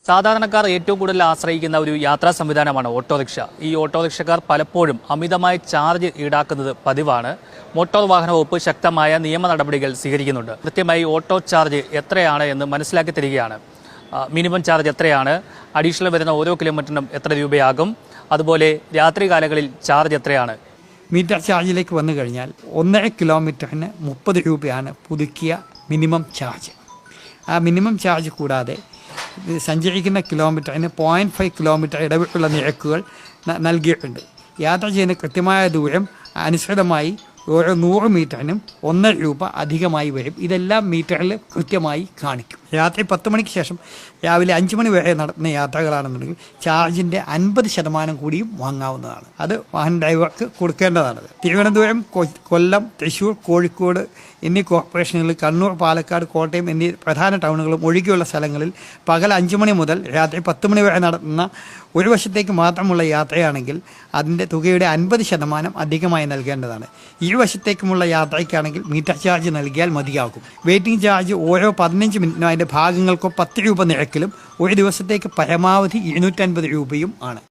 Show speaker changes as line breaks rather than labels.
സാധാരണക്കാർ ഏറ്റവും കൂടുതൽ ആശ്രയിക്കുന്ന ഒരു യാത്രാ സംവിധാനമാണ് ഓട്ടോറിക്ഷ. ഈ ഓട്ടോറിക്ഷക്കാർ പലപ്പോഴും അമിതമായ ചാർജ് ഈടാക്കുന്നത് പതിവാണ്. മോട്ടോർ വാഹന വകുപ്പ് ശക്തമായ നിയമ നടപടികൾ സ്വീകരിക്കുന്നുണ്ട്. കൃത്യമായി ഓട്ടോ ചാർജ് എത്രയാണ് എന്ന് മനസ്സിലാക്കി തരികയാണ്. മിനിമം ചാർജ് എത്രയാണ്, അഡീഷണൽ വരുന്ന ഓരോ കിലോമീറ്ററിനും എത്ര രൂപയാകും, അതുപോലെ രാത്രികാലങ്ങളിൽ ചാർജ് എത്രയാണ്.
മീറ്റർ ചാർജിലേക്ക് വന്നു കഴിഞ്ഞാൽ 1.5 കിലോമീറ്ററിന് 30 രൂപയാണ് പുതുക്കിയ മിനിമം ചാർജ്. ആ മിനിമം ചാർജ് കൂടാതെ സഞ്ചരിക്കുന്ന കിലോമീറ്ററിന് 0.5 കിലോമീറ്റർ ഇടവിട്ടുള്ള നിരക്കുകൾ നൽകിയിട്ടുണ്ട്. യാത്ര ചെയ്യുന്ന കൃത്യമായ ദൂരം അനുസൃതമായി ഓരോ 100 മീറ്ററിനും 1.5 രൂപ അധികമായി വരും. ഇതെല്ലാം മീറ്ററിൽ കൃത്യമായി കാണിക്കും. രാത്രി 10 മണിക്ക് ശേഷം രാവിലെ 5 മണി വരെ നടത്തുന്ന യാത്രകളാണെന്നുണ്ടെങ്കിൽ ചാർജിൻ്റെ 50% കൂടിയും വാങ്ങാവുന്നതാണ്. അത് വാഹന ഡ്രൈവർക്ക് കൊടുക്കേണ്ടതാണ്. തിരുവനന്തപുരം, കൊല്ലം, തൃശ്ശൂർ, കോഴിക്കോട് എന്നീ കോർപ്പറേഷനുകളിൽ, കണ്ണൂർ, പാലക്കാട്, കോട്ടയം എന്നീ പ്രധാന ടൗണുകളും ഒഴികെയുള്ള സ്ഥലങ്ങളിൽ പകൽ 5 മണി മുതൽ രാത്രി 10 മണി വരെ നടത്തുന്ന ഒരു വശത്തേക്ക് മാത്രമുള്ള യാത്രയാണെങ്കിൽ അതിൻ്റെ തുകയുടെ 50% അധികമായി നൽകേണ്ടതാണ്. ഇരുവശത്തേക്കുമുള്ള യാത്രയ്ക്കാണെങ്കിൽ മീറ്റർ ചാർജ് നൽകിയാൽ മതിയാകും. വെയിറ്റിംഗ് ചാർജ് ഓരോ 15 മിനിറ്റിനും അതിൻ്റെ ഭാഗങ്ങൾക്കോ 10 രൂപ നിരക്കിലും ഒരു ദിവസത്തേക്ക് പരമാവധി 250 രൂപയും ആണ്.